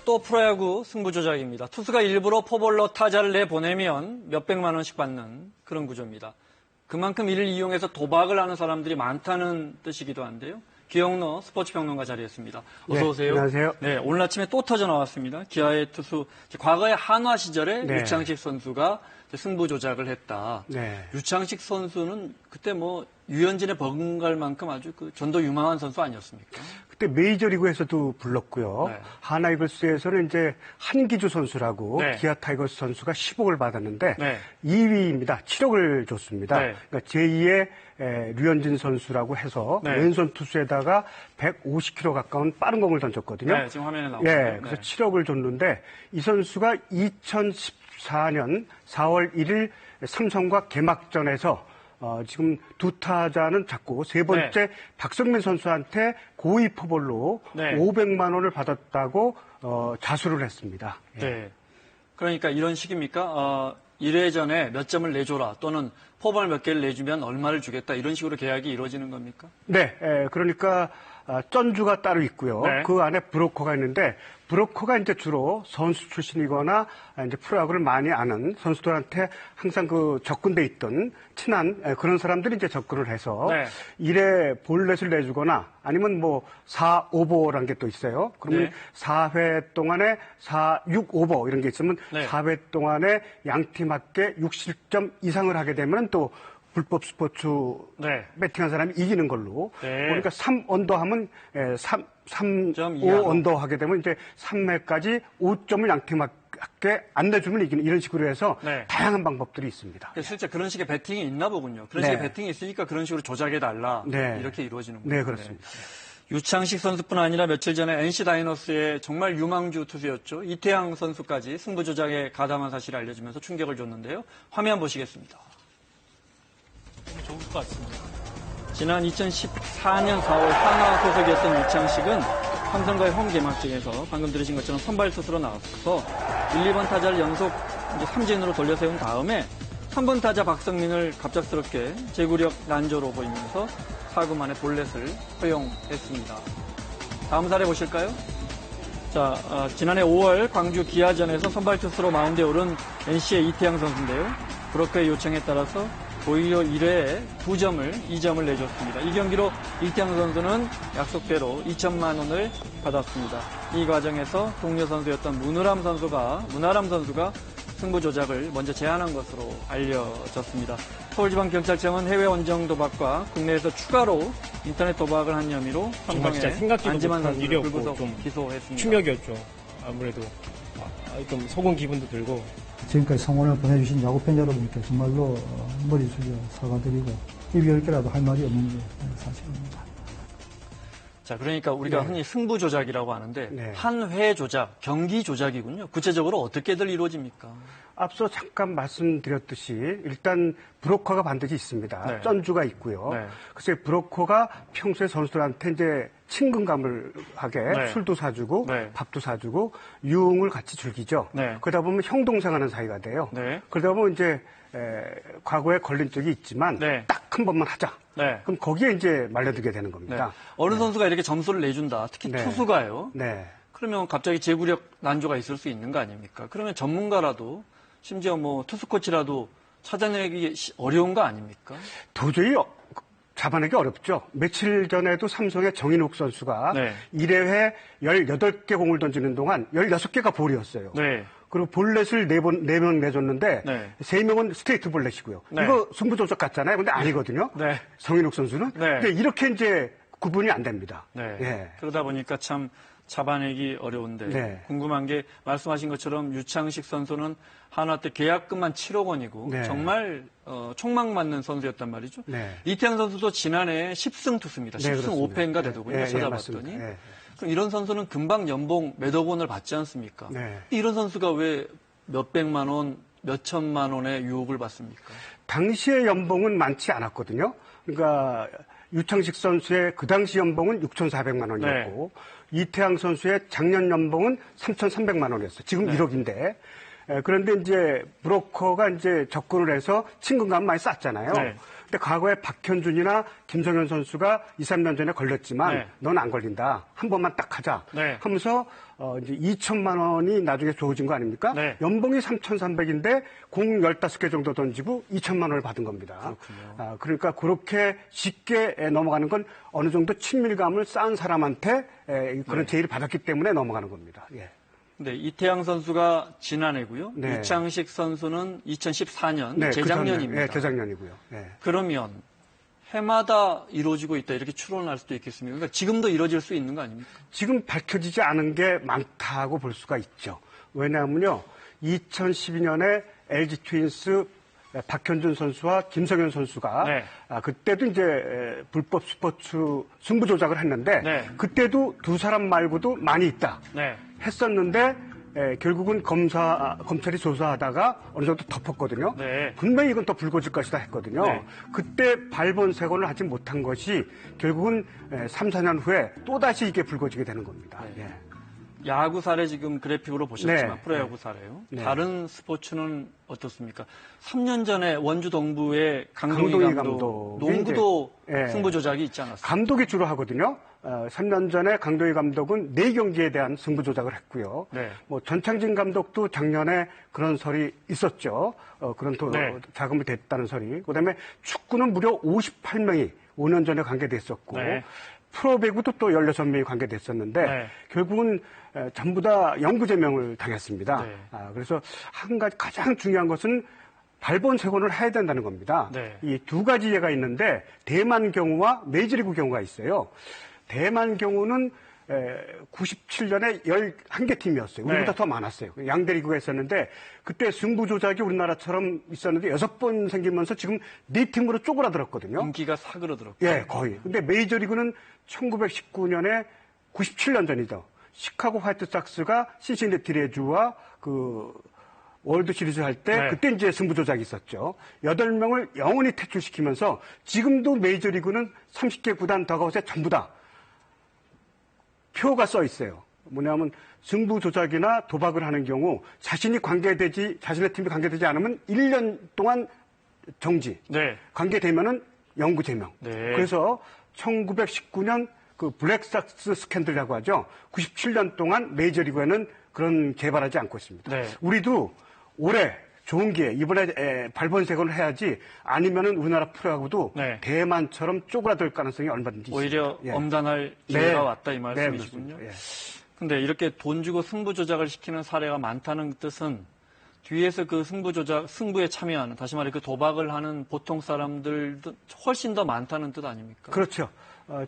또 프로야구 승부조작입니다. 투수가 일부러 포볼로 타자를 내보내면 몇백만 원씩 받는 그런 구조입니다. 그만큼 이를 이용해서 도박을 하는 사람들이 많다는 뜻이기도 한데요. 기영로 스포츠평론가 자리했습니다. 어서 오세요. 안녕하세요. 네, 오늘 아침에 또 터져 나왔습니다. 기아의 투수, 과거의 한화 시절에 유창식 선수가 승부 조작을 했다. 유창식 선수는 그때 뭐 유현진에 버금갈 만큼 아주 그 전도 유망한 선수 아니었습니까? 그때 메이저리그에서도 불렀고요. 하나 이글스에서는 이제 한기주 선수라고 기아 타이거스 선수가 10억을 받았는데 2위입니다. 7억을 줬습니다. 그러니까 제2의 류현진 선수라고 해서 왼손 투수에다가 150km 가까운 빠른 공을 던졌거든요. 네, 지금 화면에 나오네요. 그래서 7억을 줬는데 이 선수가 2014년 4월 1일 삼성과 개막전에서 지금 두 타자는 잡고 세 번째 박성민 선수한테 고의 포볼로 500만 원을 받았다고 자수를 했습니다. 네. 그러니까 이런 식입니까? 1회 전에 몇 점을 내줘라 또는 포볼 몇 개를 내주면 얼마를 주겠다 이런 식으로 계약이 이루어지는 겁니까? 네. 그러니까 전주가 따로 있고요. 그 안에 브로커가 있는데 브로커가 이제 주로 선수 출신이거나 이제 프로야구를 많이 아는 선수들한테 항상 그 접근돼 있던 친한 그런 사람들이 이제 접근을 해서 1회 볼넷을 내주거나 아니면 뭐 4, 오버라는 게 또 있어요. 그러면 4회 동안에 4, 6, 오버 이런 게 있으면 4회 동안에 양팀합계 60점 이상을 하게 되면 또 불법 스포츠 배팅한 사람이 이기는 걸로. 그러니까 3 언더 하면 3.5 언더 하게 되면 이제 3회까지 5점을 양팀합계 안 내주면 이기는 이런 식으로 해서 다양한 방법들이 있습니다. 실제 그런 식의 배팅이 있나 보군요. 그런 식의 배팅이 있으니까 그런 식으로 조작해달라. 이렇게 이루어지는군요. 네, 그렇습니다. 유창식 선수뿐 아니라 며칠 전에 NC 다이노스의 정말 유망주 투수였죠. 이태양 선수까지 승부 조작에 가담한 사실이 알려지면서 충격을 줬는데요. 화면 보시겠습니다. 좋을 것 같습니다. 지난 2014년 4월 한화 소속이었던 유창식은 삼성과의 홈 개막전에서 방금 들으신 것처럼 선발 투수로 나와서 1, 2번 타자를 연속 이제 삼진으로 돌려세운 다음에 3번 타자 박성민을 갑작스럽게 제구력 난조로 보이면서 4구 만에 볼넷을 허용했습니다. 다음 사례 보실까요? 자, 지난해 5월 광주 기아전에서 선발 투수로 마운드에 오른 NC의 이태양 선수인데요. 브로커의 요청에 따라서 오히려 1회에 2점을 내줬습니다. 이 경기로 이태양 선수는 약속대로 2천만 원을 받았습니다. 이 과정에서 동료 선수였던 문아람 선수가 승부 조작을 먼저 제안한 것으로 알려졌습니다. 서울지방경찰청은 해외 원정 도박과 국내에서 추가로 인터넷 도박을 한 혐의로 삼성의 안지만 선수를 불구속 기소했습니다. 충격이었죠. 아무래도 좀 속은 기분도 들고. 지금까지 성원을 보내주신 야구팬 여러분께 정말로 머리 숙여 사과드리고 입이 10개라도 할 말이 없는 게 사실입니다. 자, 그러니까 우리가 흔히 승부 조작이라고 하는데 한 회 조작, 경기 조작이군요. 구체적으로 어떻게들 이루어집니까? 앞서 잠깐 말씀드렸듯이 일단 브로커가 반드시 있습니다. 전주가 있고요. 그래서 브로커가 평소에 선수들한테 이제 친근감을 하게 술도 사주고 밥도 사주고 유흥을 같이 즐기죠. 그러다 보면 형동생하는 사이가 돼요. 그러다 보면 이제 과거에 걸린 적이 있지만 딱 한 번만 하자. 그럼 거기에 이제 말려들게 되는 겁니다. 어느 선수가 이렇게 점수를 내준다. 특히 투수가요. 그러면 갑자기 제구력 난조가 있을 수 있는 거 아닙니까? 그러면 전문가라도 심지어 뭐 투수 코치라도 찾아내기 어려운 거 아닙니까? 도저히 잡아내기 어렵죠. 며칠 전에도 삼성의 정인욱 선수가 1회에 18개 공을 던지는 동안 16개가 볼이었어요. 그리고 볼넷을 4명 내줬는데 3명은 스트레이트 볼넷이고요. 이거 승부 조작 같잖아요. 근데 아니거든요. 정인욱 선수는. 근데 이렇게 이제 구분이 안 됩니다. 그러다 보니까 참 잡아내기 어려운데 궁금한 게 말씀하신 것처럼 유창식 선수는 한화 때 계약금만 7억 원이고 정말 촉망 맞는 선수였단 말이죠. 이태양 선수도 지난해 10승 투수입니다. 10승 5패인가 되더군요. 찾아봤더니. 그럼 이런 선수는 금방 연봉 몇억 원을 받지 않습니까? 이런 선수가 왜 몇백만 원, 몇천만 원의 유혹을 받습니까? 당시의 연봉은 많지 않았거든요. 그러니까 유창식 선수의 그 당시 연봉은 6,400만 원이었고 이태양 선수의 작년 연봉은 3,300만 원이었어요. 지금 1억인데. 그런데 이제 브로커가 이제 접근을 해서 친근감 많이 쌓잖아요. 근데 과거에 박현준이나 김성현 선수가 2, 3년 전에 걸렸지만 네. 넌 안 걸린다. 한 번만 딱 하자. 네. 하면서 이제 2천만 원이 나중에 주어진 거 아닙니까? 네. 연봉이 3,300인데 공 15개 정도 던지고 2천만 원을 받은 겁니다. 그렇군요. 그러니까 그렇게 쉽게 넘어가는 건 어느 정도 친밀감을 쌓은 사람한테 그런 제의를 받았기 때문에 넘어가는 겁니다. 예. 네, 이태양 선수가 지난해고요. 네. 유창식 선수는 2014년 네, 재작년입니다. 재작년이고요. 예. 그러면 해마다 이루어지고 있다 이렇게 추론할 수도 있겠습니까? 그러니까 지금도 이루어질 수 있는 거 아닙니까? 지금 밝혀지지 않은 게 많다고 볼 수가 있죠. 왜냐하면요, 2012년에 LG 트윈스 박현준 선수와 김성현 선수가 네. 그때도 이제 불법 스포츠 승부 조작을 했는데 네. 그때도 두 사람 말고도 많이 있다 네. 했었는데 결국은 검찰이 조사하다가 어느 정도 덮었거든요. 네. 분명히 이건 더 불거질 것이다 했거든요. 네. 그때 발본색원을 하지 못한 것이 결국은 3, 4년 후에 또다시 이게 불거지게 되는 겁니다. 네. 예. 야구 사례 지금 그래픽으로 보셨지만 네. 프로야구 사례요. 네. 다른 스포츠는 어떻습니까? 3년 전에 원주 동부의 강동희 강동희 감독, 감독이 농구도 이제, 예. 승부 조작이 있지 않았습니까? 감독이 주로 하거든요. 3년 전에 강동희 감독은 4경기에 대한 승부 조작을 했고요. 네. 뭐 전창진 감독도 작년에 그런 설이 있었죠. 그런 네. 자금이 됐다는 설이. 그다음에 축구는 무려 58명이 5년 전에 관계됐었고 네. 프로배구도 또 16명이 관계됐었는데 네. 결국은 전부 다 영구 제명을 당했습니다. 네. 그래서 한 가지 가장 중요한 것은 발본색원을 해야 된다는 겁니다. 네. 이 두 가지 예가 있는데 대만 경우와 메이저리그 경우가 있어요. 대만 경우는 97년에 11개 팀이었어요. 네. 우리보다 더 많았어요. 양대 리그가 있었는데 그때 승부 조작이 우리나라처럼 있었는데 6번 생기면서 지금 4팀으로 쪼그라들었거든요. 인기가 사그러들었고. 예, 거의. 근데 메이저리그는 1919년에 97년 전이죠. 시카고 화이트삭스가 신시내티 레즈와 그 월드 시리즈 할 때 네. 그때 이제 승부 조작이 있었죠. 8명을 영원히 퇴출시키면서 지금도 메이저리그는 30개 구단 더가웃에 전부 다 표가 써 있어요. 뭐냐면 승부 조작이나 도박을 하는 경우 자신의 팀이 관계되지 않으면 1년 동안 정지. 네. 관계되면은 영구 제명. 네. 그래서 1919년 그 블랙삭스 스캔들이라고 하죠. 97년 동안 메이저리그에는 그런 개발하지 않고 있습니다. 네. 우리도 올해 좋은 기회, 이번에 발본색원을 해야지 아니면은 우리나라 프로야구도 네. 대만처럼 쪼그라들 가능성이 얼마든지 오히려 있습니다. 예. 엄단할 기회가 네. 왔다 이 말씀이시군요. 네, 그렇습니다. 근데 이렇게 돈 주고 승부 조작을 시키는 사례가 많다는 뜻은 뒤에서 그 승부에 참여하는, 다시 말해 그 도박을 하는 보통 사람들도 훨씬 더 많다는 뜻 아닙니까? 그렇죠.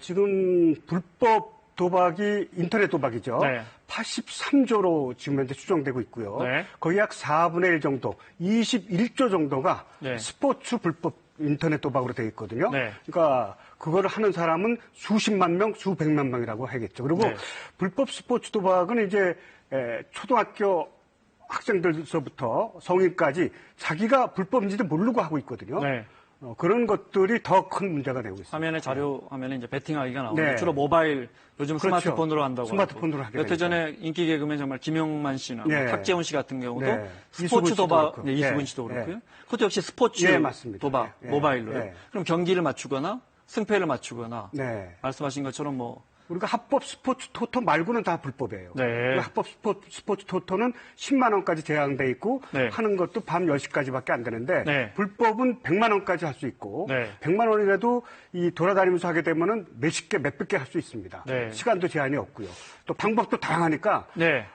지금 불법 도박이 인터넷 도박이죠. 네. 83조로 지금 현재 추정되고 있고요. 네. 거의 약 4분의 1 정도, 21조 정도가 네. 스포츠 불법 인터넷 도박으로 되어 있거든요. 네. 그러니까 그거를 하는 사람은 수십만 명, 수백만 명이라고 하겠죠. 그리고 네. 불법 스포츠 도박은 이제 초등학교 학생들서부터 성인까지 자기가 불법인지도 모르고 하고 있거든요. 네. 그런 것들이 더 큰 문제가 되고 있습니다. 화면에 자료 화면에 이제 베팅하기가 나오는데 네. 주로 모바일 요즘 그렇죠. 스마트폰으로 한다고 스마트폰으로 하고. 하게 몇 해 되니까. 전에 인기 개그맨 정말 김용만 씨나 네. 탁재훈 씨 같은 경우도 네. 스포츠 이수근 씨도 도박, 그렇고. 네, 이수근 네. 씨도 네. 그렇고요. 그것도 역시 스포츠 예, 맞습니다. 도박 예. 모바일로요. 예. 그럼 경기를 맞추거나 승패를 맞추거나 네. 말씀하신 것처럼 뭐 우리가 합법 스포츠 토토 말고는 다 불법이에요. 네. 합법 스포츠 토토는 10만 원까지 제한돼 있고 네. 하는 것도 밤 10시까지밖에 안 되는데 네. 불법은 100만 원까지 할 수 있고 네. 100만 원이라도 이 돌아다니면서 하게 되면은 몇십 개, 몇백 개 할 수 있습니다. 네. 시간도 제한이 없고요. 또 방법도 다양하니까 네.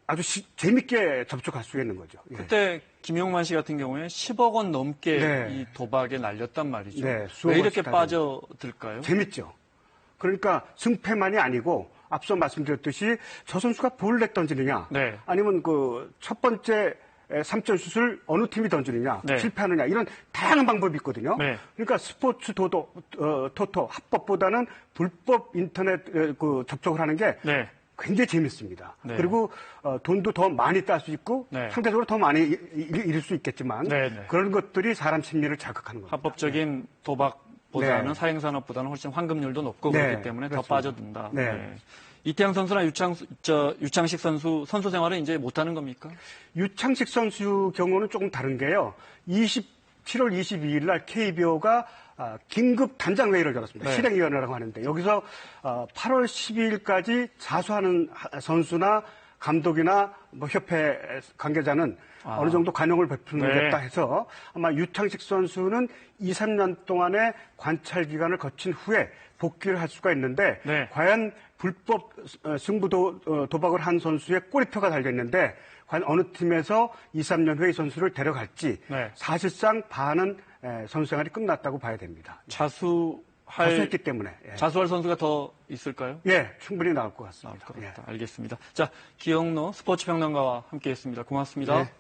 아주 재밌게 접촉할 수 있는 거죠. 예. 그때 김용만 씨 같은 경우에 10억 원 넘게 네. 이 도박에 날렸단 말이죠. 네, 수억 왜 이렇게 원씩 다 빠져들까요? 재밌죠. 그러니까 승패만이 아니고 앞서 말씀드렸듯이 저 선수가 볼넷 던지느냐 네. 아니면 그 첫 번째 3점 슛을 어느 팀이 던지느냐 네. 실패하느냐 이런 다양한 방법이 있거든요. 네. 그러니까 스포츠 토토 합법보다는 불법 인터넷 그 접촉을 하는 게 네. 굉장히 재밌습니다. 네. 그리고 돈도 더 많이 딸 수 있고 네. 상대적으로 더 많이 잃을 수 있겠지만 네, 네. 그런 것들이 사람 심리를 자극하는 겁니다. 합법적인 도박보다는 네. 사행산업보다는 훨씬 환급률도 높고 네, 그렇기 때문에 그렇습니다. 더 빠져든다. 네. 이태양 선수나 유창식 선수 생활은 이제 못하는 겁니까? 유창식 선수 경우는 조금 다른 게요. 7월 22일 날 KBO가 긴급 단장 회의를 열었습니다. 네. 실행위원회라고 하는데 여기서 8월 12일까지 자수하는 선수나 감독이나 뭐 협회 관계자는 어느 정도 관용을 베푸겠다 해서 아마 유창식 선수는 2, 3년 동안의 관찰 기간을 거친 후에 복귀를 할 수가 있는데 과연 불법 승부 도박을 한 선수의 꼬리표가 달려있는데 과연 어느 팀에서 2, 3년 후에 이 선수를 데려갈지 사실상 반은 선수 생활이 끝났다고 봐야 됩니다. 자수했기 때문에. 자수할 선수가 더 있을까요? 예, 충분히 나올 것 같습니다. 나올 것 같다. 알겠습니다. 자, 기영로 스포츠 평론가와 함께했습니다. 고맙습니다. 네.